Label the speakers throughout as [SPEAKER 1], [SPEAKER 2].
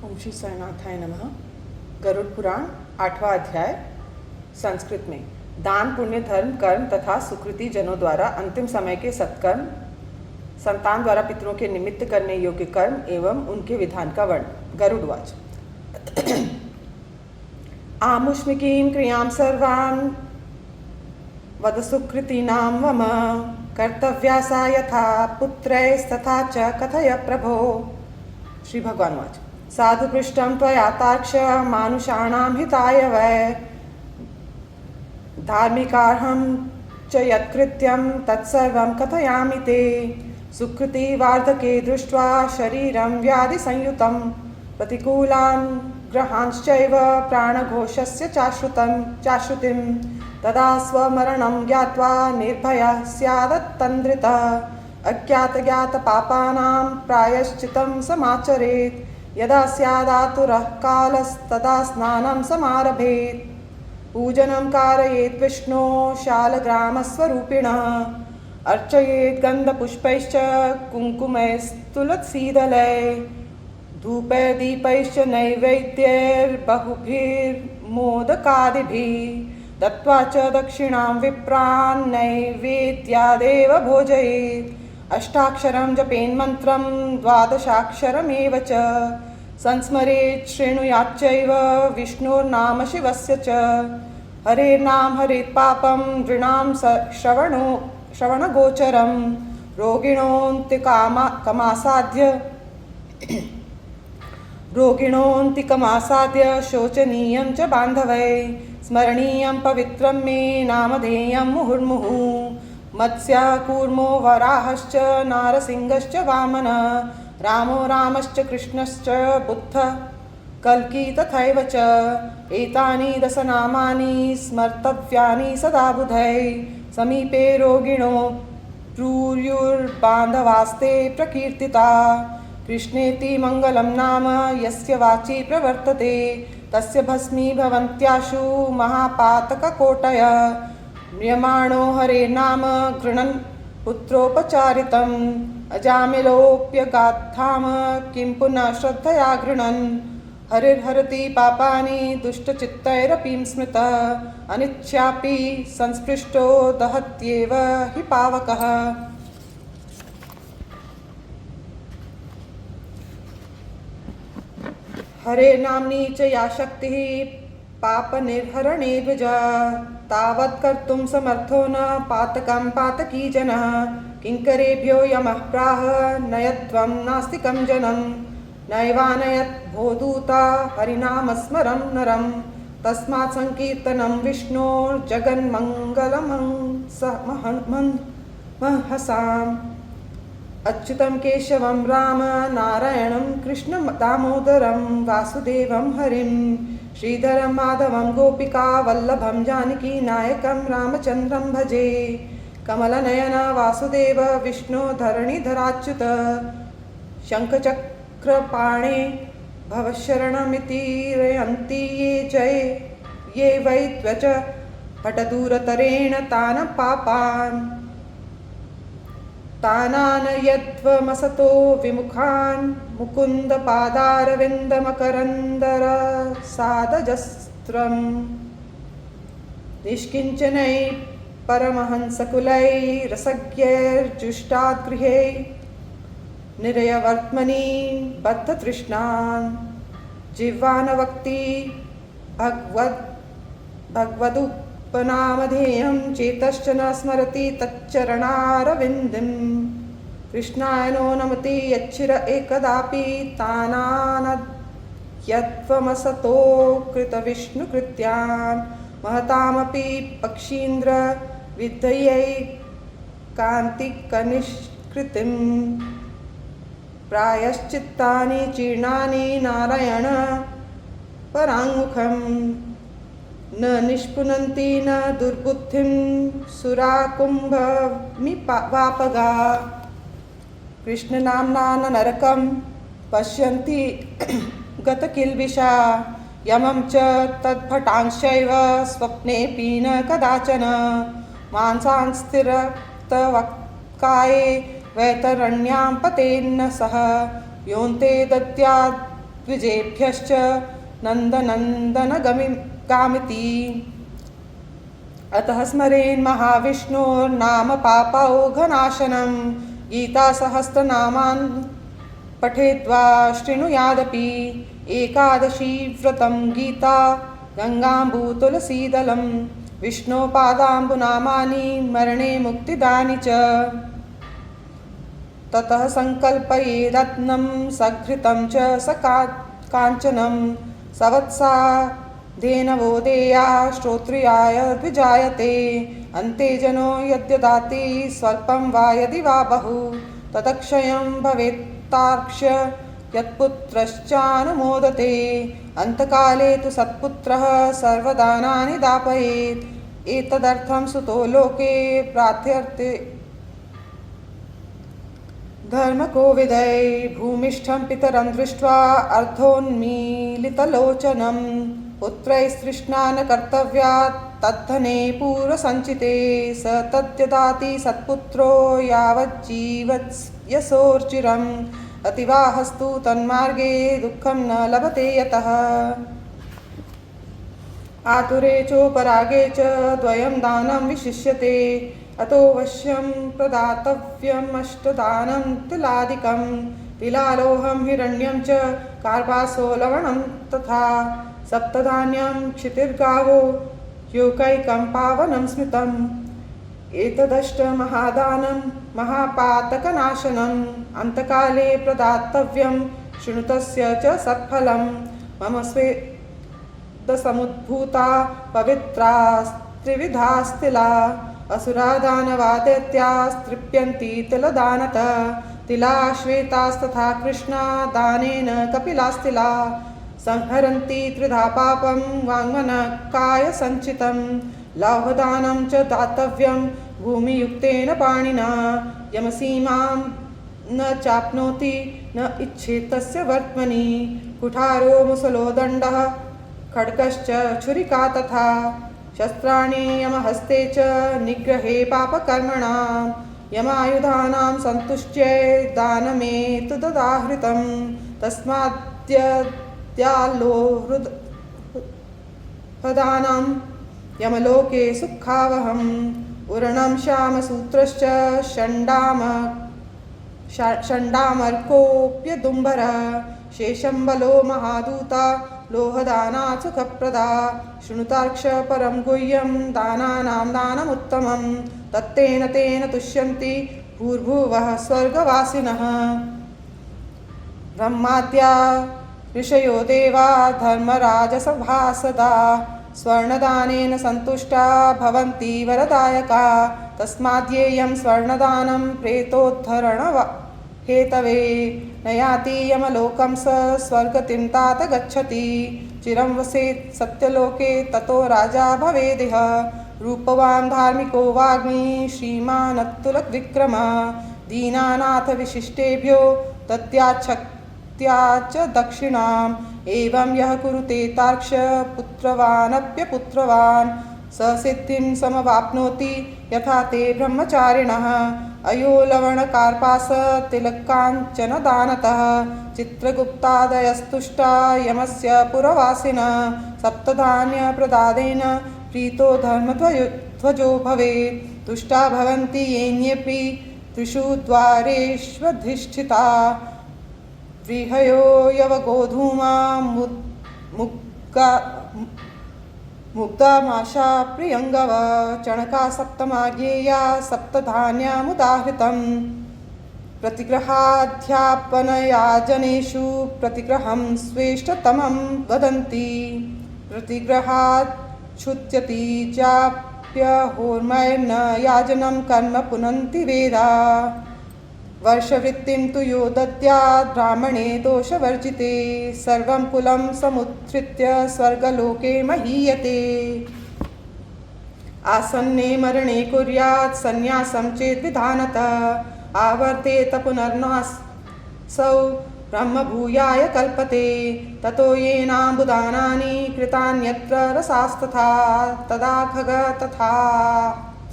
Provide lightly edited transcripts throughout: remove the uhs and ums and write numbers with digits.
[SPEAKER 1] ओम श्री साईनाथाय नमः। गरुड़ पुराण 8वां अध्याय। संस्कृत में दान, पुण्य, धर्म, कर्म तथा सुकृति जनों द्वारा अंतिम समय के सत्कर्म, संतान द्वारा पितरों के निमित्त करने योग्य कर्म एवं उनके विधान का वर्ण। गरुड़वाच। आमुष्मिकीं क्रियां सर्वान् वद सुकृतीनां मम कर्तव्यासा यथा पुत्रैस्तथा च कथय प्रभो। श्री भगवान वाच। साधु पृष्ठं त्वया तार्क्ष मानुषाणां हिताय वै धार्मिकार्हं च यत्कृत्यं तत्सर्वं कथयामि ते। सुकृति वार्धके दृष्ट्वा शरीरं व्याधिसंयुतं प्रतिकूलान् ग्रहांश्चैव प्राणघोषस्य चाश्रुतिं तदा स्वमरणं ज्ञात्वा निर्भयः स्यादत्तन्द्रितः। अज्ञातज्ञातपापानां प्रायश्चितं समाचरेत्। यदा स्यादातुरः कालस्तदा स्नानं समारभेत्। पूजनं कारयेत् विष्णो शालग्रामस्वरूपिणः। अर्चयेत् गन्धपुष्पैश्च कुङ्कुमैस्तुलसीदलैः धूपैर्दीपैश्च नैवेद्यैर्बहुभिर्मोदकादिभिः दत्त्वा च दक्षिणां विप्रान् नैवेद्यादेव भोजयेत्। अष्टाक्षरं जपेन्मन्त्रं द्वादशाक्षरमेव च संस्मरेत् शृणुयाच्चैव विष्णोर्नाम शिवस्य च। हरेर्नाम हरेत् पापं नृणां श्रवणगोचरं रोगिणोऽन्तिकमासाद्य शोचनीयं च बान्धवै। स्मरणीयं पवित्रं मे नामधेयं मुहुर्मुहुः। मत्स्या कूर्मो वराहश्च नारसिंहश्च वामनः रामो रामश्च कृष्णश्च बुद्धः कल्की तथैव च। एतानि दशनामानि स्मर्तव्यानि सदा बुधैः। समीपे रोगिणो ब्रूयुर्बान्धवास्ते प्रकीर्तिता। कृष्णेति मङ्गलं नाम यस्य वाचि प्रवर्तते तस्य भस्मी भवन्त्याशु महापातककोटयः। म्रियमाणो हरेर्नाम गृह्णन् पुत्रोपचारितम् अजामिलोऽप्यगात्थाम किं पुनः श्रद्धया गृह्णन्। हरिर्हरति पापानि दुष्टचित्तैरपि स्मृतः अनिच्छापि संस्पृष्टो दहत्येव हि पावकः। हरे नाम्नी च या शक्तिः पापनिर्हरणे द्विजा तावत् कर्तुं समर्थो न पातकं पातकी जनः। किङ्करेभ्यो यमः प्राह नयत्वं नास्तिकं जनं नैवानयत् भोदूता हरिनामस्मरं नरं। तस्मात् सङ्कीर्तनं विष्णोर्जगन्मङ्गलमहसाम्। अच्युतं केशवं राम नारायणं कृष्ण दामोदरं वासुदेवं हरिं श्रीधरं माधवं गोपिका वल्लभं जानकी नायकं रामचन्द्रं भजे। कमलनयन वासुदेव विष्णु धरणिधराच्युत शङ्खचक्रपाणे भवशरणमिति रयन्ति ये वै त्वच हठदूरतरेण तान् पापान्। तानानयध्वमसतो विमुखान् मुकुन्दपादारविन्दमकरन्दरसादजस्त्रम्। निष्किञ्चनै परमहंसकुलैरसज्ञैर्जुष्टाद्गृहे निरयवर्त्मनि बद्धतृष्णान्। जिह्वानवक्ति भगवदुपनामधेयं चेतश्च न स्मरति तच्चरणारविन्दिं। कृष्णाय नो नमति यच्छिर एकदापि तानानद्यत्वमसतो कृतविष्णुकृत्यान्। महतामपि पक्षीन्द्र विद्धयै कान्तिकनिष्कृतिं प्रायश्चित्तानि जीर्णानि नारायण पराङ्मुखम्। न निष्पुनन्ति न दुर्बुद्धिं सुराकुम्भमिवापगा। कृष्णनाम्ना न नरकं पश्यन्ति गतकिल्बिषा। यमं च तद्भटांश्चैव स्वप्नेऽपि न कदाचन। मांसांस्तिरक्तवक्काये वैतरण्यां पतेन्न सह योऽन्ते दद्याद् द्विजेभ्यश्च नन्दनन्दनगामिति। अतः स्मरेन् महाविष्णोर्नाम पापौघनाशनं गीतासहस्रनामान् पठेद्वा शृणुयादपि। एकादशी व्रतं गीता गङ्गाम्बुतुलसीदलं विष्णोपादाम्बुनामानि मरणे मुक्तिदानि च। ततः संकल्पयेदत्नं सघृतं च काञ्चनं सवत्सा धेनवोदेया श्रोत्रियाय द्विजायते। अन्ते जनो यद्यदाति स्वल्पं वा यदि वा बहु तदक्षयं भवेत्तार्क्ष्य यत्पुत्रश्चानुमोदते। अन्तकाले तु सत्पुत्रः सर्वदानानि दापयेत्। एतदर्थं सुतो लोके प्रार्थ्यते धर्मकोविदै। भूमिष्ठं पितरं दृष्ट्वा अर्धोन्मीलितलोचनं पुत्रैस्तृष्णा न कर्तव्या तद्धने पूर्वसञ्चिते। स तद्यदाति सत्पुत्रो यावज्जीवत्यसोर्चिरम् अतिवाहस्तु तन्मार्गे दुःखं न लभते यतः। आतुरे चोपरागे च द्वयं दानं विशिष्यते। अतोऽवश्यं प्रदातव्यम् अष्टदानं तिलादिकं। तिलालोहं हिरण्यं च कार्पासो लवणं तथा सप्तधान्यं क्षितिर्गावो योकैकं पावनं स्मृतम्। एतदष्टमहादानं महापातकनाशनम् अन्तकाले प्रदातव्यं शृणुतस्य च सत्फलं। मम स्वेदसमुद्भूता पवित्रास्त्रिविधास्तिला असुरा दानवादैत्यास्तृप्यन्ति तिलदानतः। तिला श्वेतास्तथा कृष्णा दानेन कपिलास्तिला संहरन्ति त्रिधा पापं वाङ्मनकायसञ्चितं। लौहदानं च दातव्यं भूमियुक्तेन पाणिना। यमसीमां न चाप्नोति न इच्छेत् तस्य वर्त्मनि। कुठारो मुसलो दण्डः खड्गश्च छुरिका तथा शस्त्राणि यमहस्ते च निग्रहे पापकर्मणां। यमायुधानां सन्तुष्ट्यै दानमेतदुदाहृतं। तस्माद्यद्यालो हृदानां यमलोके सुखावहम्। उरणं श्यामसूत्रश्च षण्डामर्कोऽप्यदुम्बरः। शेषम्बलो महादूता लोहदाना सुखप्रदा। शृणुतार्क्ष परं गुह्यं दानानां दानमुत्तमं। तत्तेन तेन तुष्यन्ति भूर्भुवः स्वर्गवासिनः। ब्रह्माद्या ऋषयो देवा धर्मराजसभासदा स्वर्णदानेन सन्तुष्टा भवन्ति वरदायका। तस्माद्येयं स्वर्णदानं प्रेतोद्धरणहेतवे। न याति यमलोकं स स्वर्गतिं तात गच्छति। चिरं वसेत् सत्यलोके ततो राजा भवेदिह। रूपवान् धार्मिको वाग्मी श्रीमानत्तुलविक्रमः। दीनानाथ विशिष्टेभ्यो दद्याच्छक्त्या च दक्षिणाम्। एवं यः कुरुते तार्क्ष्य पुत्रवानप्यपुत्रवान् स सिद्धिं समवाप्नोति यथा ते ब्रह्मचारिणः। अयो लवणकार्पास तिलकाञ्चन दानतः चित्रगुप्तादयस्तुष्टा यमस्य पुरवासिनः। सप्तधान्यप्रदानेन प्रीतो धर्मध्वजो भवेत्। तुष्टा भवन्ति येऽन्येऽपि त्रिषु द्वारेष्वधिष्ठिता। व्रीहयो यवगोधूमा मुग्धामाशा प्रियङ्गव। चणका सप्तमाज्ञेया सप्तधान्यमुदाहृतम्। प्रतिग्रहाध्यापनयाजनेषु प्रतिग्रहं स्वेष्टतमं वदन्ति। प्रतिग्रहाच्छुत्यति चाप्यहोर्मैर्न याजनं कर्म पुनन्ति वेदा। वर्षवृत्तिं तु यो दद्यात् ब्राह्मणे दोषवर्जिते। सर्वं कुलं समुत्थृत्य स्वर्गलोके महीयते। आसन्ने मरणे कुर्यात् सन्न्यासं चेद्विधानतः। आवर्तेत पुनर्नासौ ब्रह्मभूयाय कल्पते। ततो येनाम्बुदानानि कृतान्यत्र रसास्तथा। तदा खग तथा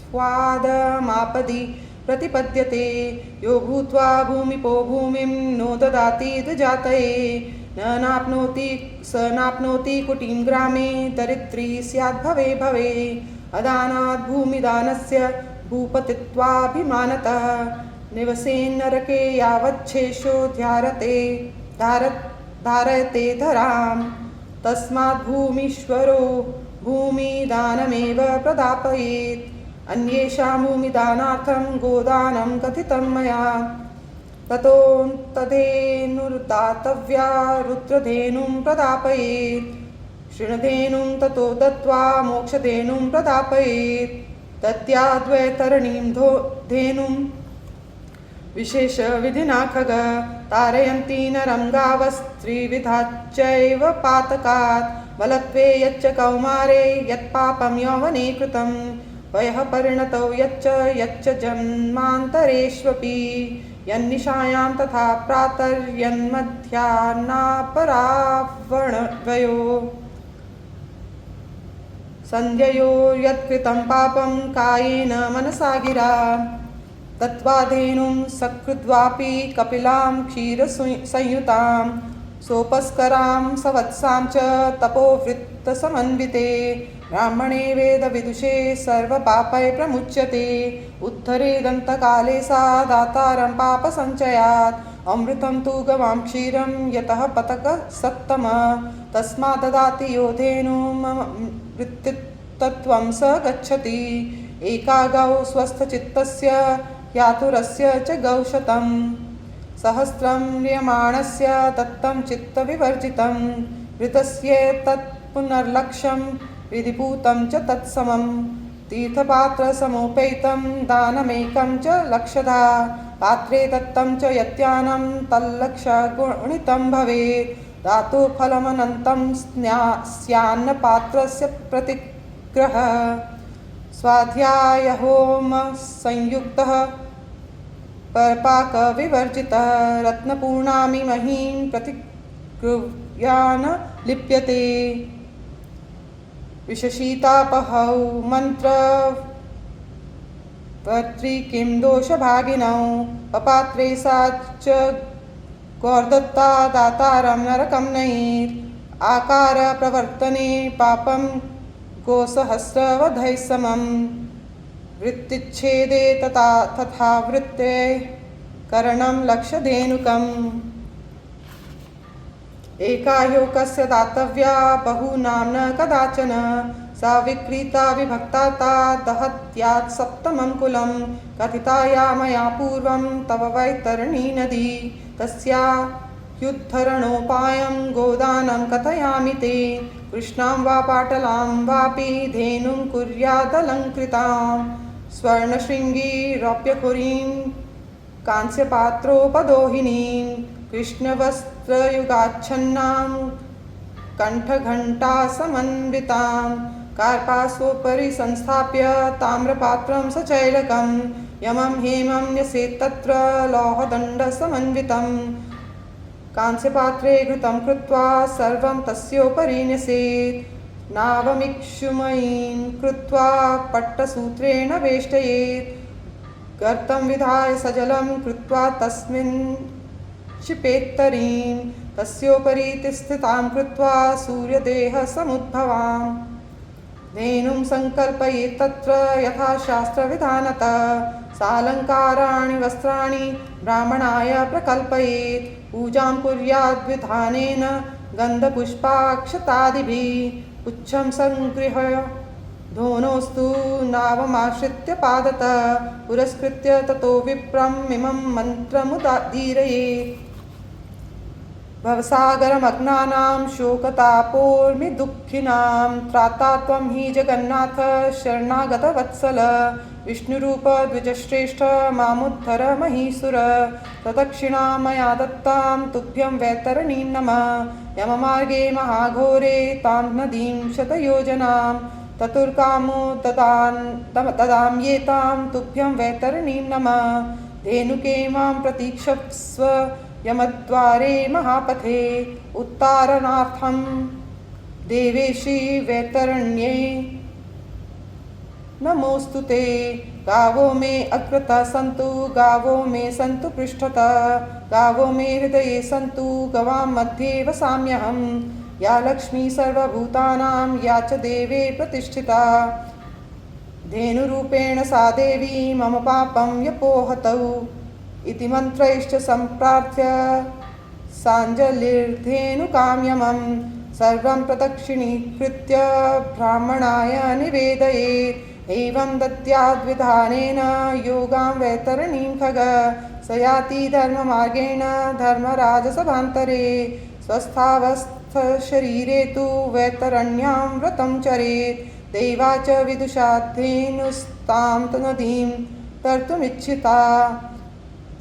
[SPEAKER 1] स्वादमापदि प्रतिपद्यते। यो भूत्वा भूमिपो भूमिं नो ददाति द्विजातये। स नाप्नोति कुटीं ग्रामे दरिद्री स्याद्भवे भवे अदानात् भूमिदानस्य भूपतित्वाभिमानतः निवसेन्नरके यावच्छेषो धारयते धराम् तस्मात् भूमीश्वरो भूमिदानमेव प्रदापयेत् अन्येषां भूमिदानार्थं गोदानं कथितं मया ततो तद्धेनुर्दातव्या रुद्रधेनुं प्रदापयेत् शृणधेनुं ततो दत्त्वा मोक्षधेनुं प्रदापयेत् दद्याद्वैतरणीं धेनुं विशेषविधिना खग तारयन्ती नरं गावस्त्रिविधाच्चैव पातकात् बलत्वे यच्च कौमारे यत्पापं यौवने कृतं वयः परिणतौ यच्च जन्मान्तरेष्वपि यन्निशायां तथा प्रातर्यन्मध्याह्नापराह्वणद्वयो सन्ध्ययो यत्कृतं पापं कायेन मनसा गिरा तत्त्वाधेनुं सकृद्वापि कपिलां क्षीरसंयुतां सोपस्करां सवत्सां च तपोवृत्तसमन्विते ब्राह्मणे वेदविदुषे सर्वपापै प्रमुच्यते उद्धरेदन्तकाले सा दातारं पापसञ्चयात् अमृतं तु गवां क्षीरं यतः पतकसत्तम तस्मात् ददाति यो धेनुं मृत्युतत्त्वं स गच्छति एका गौ स्वस्थचित्तस्य यातुरस्य च गौशतं सहस्रं म्रियमाणस्य दत्तं चित्तविवर्जितं ऋतस्येतत् पुनर्लक्ष्यं विधिपूतं च तत्समं तीर्थपात्रसमुपैतं दानमेकं च लक्षधा पात्रे दत्तं च यत्यानं तल्लक्षगुणितं भवेत् धातुफलमनन्तं स्यान्नपात्रस्य प्रतिग्रहः स्वाध्यायहोम संयुक्तः परपाकविवर्जितः रत्नपूर्णामि महीं प्रतिगृह्यान लिप्यते विशशीतापहौ मन्त्रवर्त्री किं दोषभागिनौ पपात्रे सा च गौर्दत्ता दातारं नरकं नयेत् आकार प्रवर्तने पापं गोसहस्रवधैः समं वृत्तिच्छेदे तथा वृत्ते करणं लक्षधेनुकम् एकाह्योकस्य दातव्या बहूनां न कदाचन सा विक्रीता विभक्ता दहत्यात् सप्तमं कुलं कथिताया मया पूर्वं तव वैतरणी नदी तस्याह्युद्धरणोपायं गोदानं कथयामि ते कृष्णां वा पाटलां वापि धेनुं कुर्यादलङ्कृतां स्वर्णशृङ्गी रौप्यखुरीं कांस्यपात्रोपदोहिनीं कृष्णवस्त्रयुगाच्छन्नां कण्ठघण्टासमन्वितां कार्पासोपरि संस्थाप्य ताम्रपात्रं सचैलकं यमं हेमं न्यसेत्तत्र लौहदण्डसमन्वितं कांस्यपात्रे घृतं कृत्वा सर्वं तस्योपरि न्यसेत् नावमिक्षुमयीं कृत्वा पट्टसूत्रेण वेष्टयेत् गर्तं विधाय सजलं कृत्वा तस्मिन् क्षिपेत्तरीं तस्योपरि स्थितां कृत्वा सूर्यदेहसमुद्भवां धेनुं सङ्कल्पयेत् तत्र यथा शास्त्रविधानतः सालङ्काराणि वस्त्राणि ब्राह्मणाय प्रकल्पयेत् पूजां कुर्याद्विधानेन गन्धपुष्पाक्षतादिभिः पुच्छं सङ्गृह्य धोनोस्तु नावमाश्रित्य पादतः पुरस्कृत्य ततो विप्रम् इमं मन्त्रमुदीरयेत् भवसागरमग्नानां शोकतापोर्मिदुःखिनां त्राता त्वं हि जगन्नाथ शरणागतवत्सल विष्णुरूप द्विजश्रेष्ठ मामुद्धर महीसुर प्रदक्षिणा मया दत्तां तुभ्यं वैतरणीं नमः यममार्गे महाघोरे तां नदीं शतयोजनां ततुर्कामो ददाम्येतां तुभ्यं वैतरणीं नमः धेनुके मां प्रतीक्षस्व यमद्वारे महापथे उत्तारणार्थं देवेशी वैतरण्ये नमोस्तु ते। गावो मे अग्रतः सन्तु गावो मे सन्तु पृष्ठतः गावो मे हृदये सन्तु गवां मध्ये वसाम्यहम्। या लक्ष्मी सर्वभूतानां या च देवे प्रतिष्ठिता धेनुरूपेण सा देवी मम पापं व्यपोहतौ इति मन्त्रैश्च सम्प्रार्थ्य साञ्जलिर्धेनुकाम्यमं सर्वं प्रदक्षिणीकृत्य ब्राह्मणाय निवेदयेत्। एवं दद्याद्विधानेन योगां वैतरणीं खग स याति धर्ममार्गेण धर्मराजसभान्तरे स्वस्थावस्थशरीरे तु वैतरण्यां व्रतं चरेत्। देवा च विदुषाद्धेनुस्तां नदीं तर्तुमिच्छिता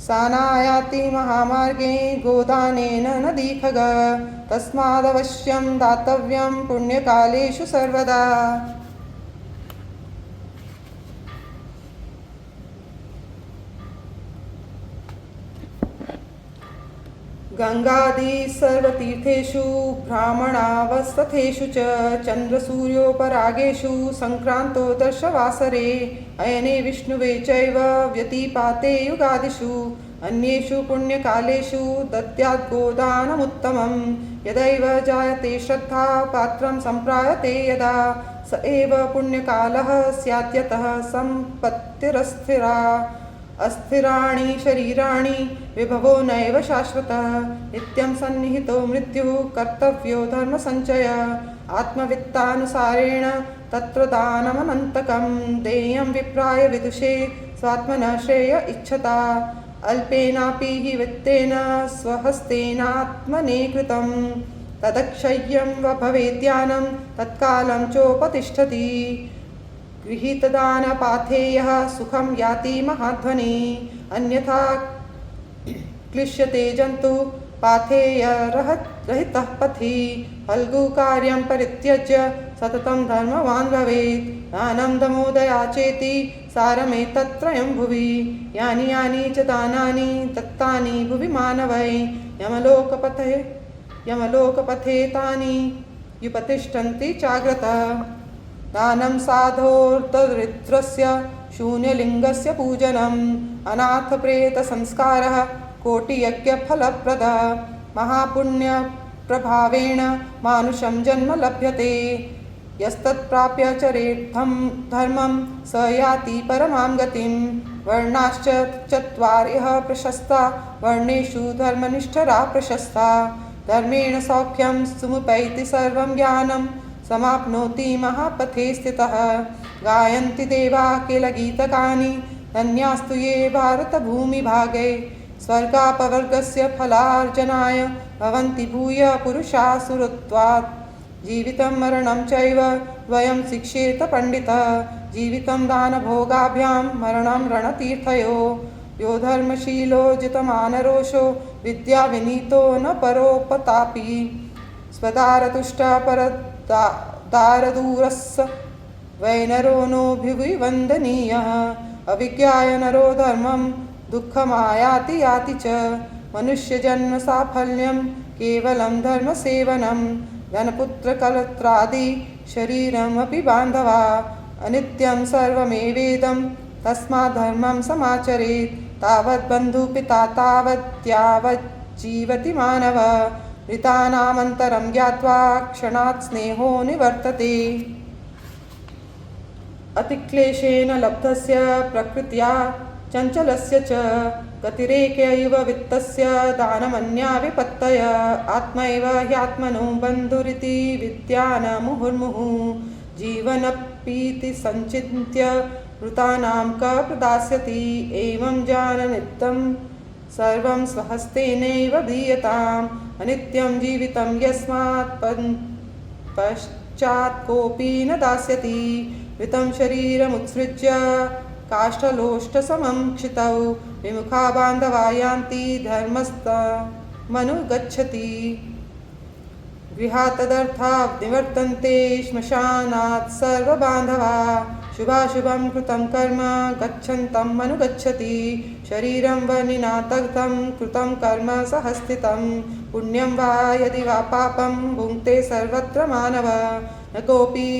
[SPEAKER 1] सा नायाति महामार्गे गोदानेन नदी खग तस्मादवश्यं दातव्यं पुण्यकालेषु सर्वदा। गंगादि सर्वतीर्थेषु ब्राह्मणावस्थेषु च चन्द्रसूर्योपरागेषु संक्रांतो दर्शवासरे अयने विष्णुवे चैव व्यतिपाते युगादिषु अन्येषु पुण्यकालेषु दद्याद्गोदानमुत्तमं। यदैव जायते श्रद्धा पात्रं सम्प्रायते यदा स एव पुण्यकालः स्याद्यतः सम्पत्तिरस्थिरा। अस्थिराणि शरीराणि विभवो नैव शाश्वतः नित्यं सन्निहितो मृत्युः कर्तव्यो धर्मसञ्चय आत्मवित्तानुसारेण तत्र दानमनन्तकं देयं विप्राय विदुषे स्वात्मनः श्रेय इच्छता अल्पेनापि हि वित्तेन स्वहस्तेनात्मने कृतं तदक्षय्यं भवेद्यानं तत्कालं चोपतिष्ठति। गृहीतदानपाथेयः सुखं याति महाध्वनि अन्यथा क्लिश्यते जन्तु पाथेयरहितः पथि। फल्गुकार्यं परित्यज्य सततं धर्मवान् भवेत्। दानं दमोदया चेति सारमेतत्त्रयं भुवि यानि यानि च दानानि दत्तानि भुवि मानवै यमलोकपथे तानि युपतिष्ठन्ति चाग्रतः। दानं साधोर्दरिद्रस्य शून्यलिङ्गस्य पूजनम् अनाथप्रेतसंस्कारः कोटियज्ञफलप्रदः महापुण्यप्रभावेण मानुषं जन्म लभ्यते। यस्तत्प्राप्य चरेद्धं धर्मं स याति परमां गतिं। वर्णाश्च चत्वारः प्रशस्ता वर्णेषु धर्मनिष्ठरा प्रशस्ता। धर्मेण सौख्यं समुपैति सर्वं ज्ञानं समाप्नोति महापथे स्थितः। गायन्ति देवा किल गीतकानि धन्यास्तु ये भारतभूमिभागे। स्वर्गापवर्गस्य फलार्जनाय भवन्ति भूय पुरुषासुरत्वात्। जीवितं मरणं चैव द्वयं शिक्षेत पंडितः। जीवितं दानभोगाभ्यां मरणं रणतीर्थयो। यो धर्मशीलो जितमानरोषो विद्याविनीतो न परोपतापी। स्वदारतुष्टः परदारदूरस्य वैनरो नोऽभिवि वन्दनीयः। अविज्ञाय नरो धर्मं दुःखमायाति याति च। मनुष्यजन्म साफल्यं केवलं धर्मसेवनं। धनपुत्रकलत्रादि शरीरमपि बान्धवा। अनित्यं सर्वमेवेदं तस्मात् धर्मं समाचरेत्। तावत् बन्धुपिता तावद्यावज्जीवति मानवः। ऋतानामन्तरं ज्ञात्वा क्षणात् स्नेहो निवर्तते। अतिक्लेशेन लब्धस्य प्रकृत्या चञ्चलस्य च गतिरेकैव वित्तस्य दानमन्या विपत्तय। आत्मैव ह्यात्मनो बन्धुरिति विद्या न मुहुर्मुहुः। जीवनपीति संचिन्त्य ऋतानां क प्रदास्यति। एवं जाननित्यं सर्वं स्वहस्तेनैव दीयताम्। अनित्यं जीवितं यस्मात् पश्चात् कोऽपि न दास्यति। ऋतं शरीरमुत्सृज्य काष्ठलोष्टसमं क्षितौ। विमुखा बान्धवा यान्ति धर्मस्थमनुगच्छति। गृहात् तदर्था निवर्तन्ते श्मशानात् सर्वबान्धवा। शुभाशुभं कृतं कर्म गच्छन्तं अनुगच्छति। शरीरं वह्निना दग्धं कृतं कर्म सहस्थितं। पुण्यं वा यदि वा पापं भुङ्क्ते सर्वत्र मानव। न कोऽपि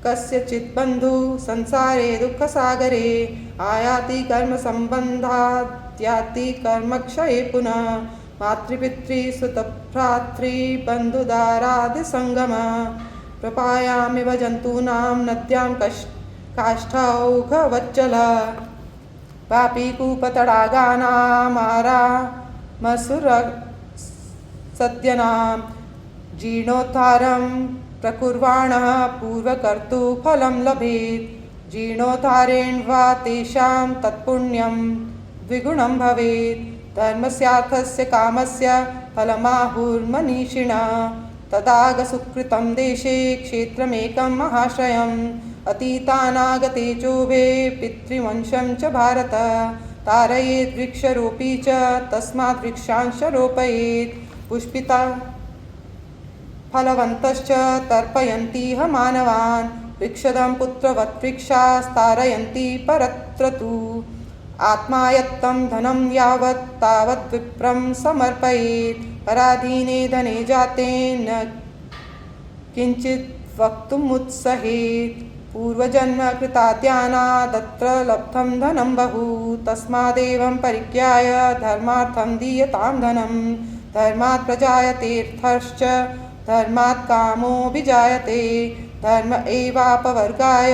[SPEAKER 1] कस्यचित् बन्धु संसारे दुःखसागरे आयाति कर्मसम्बन्धाद्याति कर्मक्षये पुनः मातृपितृसुतभ्रातृबन्धुदारादिसङ्गम प्रपायामिव जन्तूनां नद्यां काष्ठौघवच्चल पापी कूपतडागानामारामसुरसद्यनां जीर्णोद्धारं प्रकुर्वाणः पूर्वकर्तुफलं लभेत् जीर्णोद्धारेण वा तेषां तत्पुण्यं द्विगुणं भवेत् धर्मस्यार्थस्य कामस्य फलमाहुर्मनीषिणः तदागसुकृतं देशे क्षेत्रमेकं महाश्रयम् अतीतानागते चोभे पितृवंशं च भारत तारयेत् वृक्षरोपी च तस्मात् वृक्षांश रोपयेत् पुष्पिता फलवन्तश्च तर्पयन्तीह मानवान् वृक्षदं पुत्रवत् वृक्षास्तारयन्ति परत्र तु आत्मायत्तं धनं यावत् तावत् विप्रं समर्पयेत् पराधीने धने जाते न किञ्चित् वक्तुमुत्सहेत् पूर्वजन्म कृताद्यानादत्र लब्धं धनं बहु तस्मादेवं परिज्ञाय धर्मार्थं दीयतां धनं धर्मात् प्रजायतेऽर्थश्च धर्मात् कामोऽभिजायते धर्म एवापवर्गाय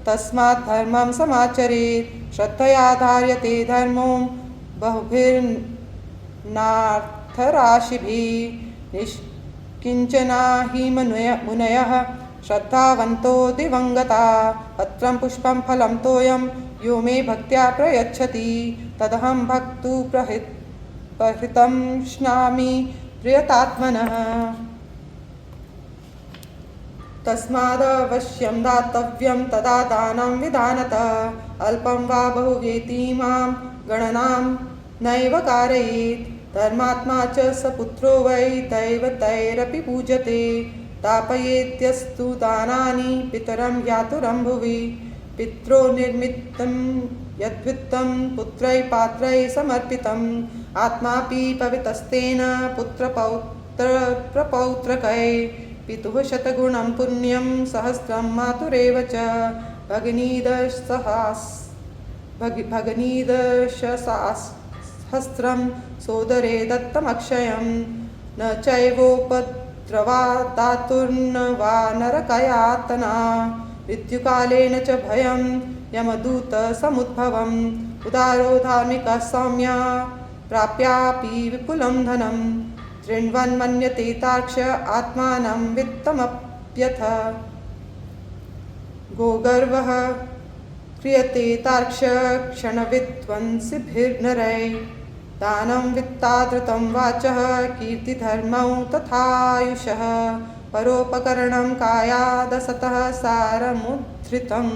[SPEAKER 1] तस्मात् धर्मं समाचरेत् श्रद्धया धार्यते धर्मो बहुभिर्नार्थराशिभिः निष्किञ्चना हि मुनयः श्रद्धावन्तो दिवङ्गता पत्रं पुष्पं फलं तोयं यो मे भक्त्या प्रयच्छति तदहं भक्तु प्रहृतं श्नामि प्रियतात्मनः तस्मादवश्यं दातव्यं तदा दानं विधानतः अल्पं वा बहुवेतीमां गणनां नैव कारयेत् धर्मात्मा च स पुत्रो वै दैवतैरपि पूज्यते दापयेत्यस्तु दानानि पितरं यातुरं भुवि पित्रो निर्मितं यद्वित्तं पुत्रैः पात्रैः समर्पितम् आत्मापि पवितस्तेन पुत्रपौत्रप्रपौत्रकैः पितुः शतगुणं पुण्यं सहस्रं मातुरेव च भगिनीदशसहस्रं सोदरे दत्तमक्षयं न चैवोपद्रवा दातुर्न वा नरकयातना मृत्युकालेन च भयं यमदूतसमुद्भवम् उदारो धार्मिकः सौम्या प्राप्यापि विपुलं धनं तृण्वन् मन्यते तार्क्ष आत्मानं वित्तमप्यथ गोगर्वः क्रियते तार्क्ष क्षणविध्वंसिभिर्नरैः दानं वित्तादृतं वाचः कीर्तिधर्मौ तथायुषः परोपकरणं कायादसतः सारमुद्धृतम्।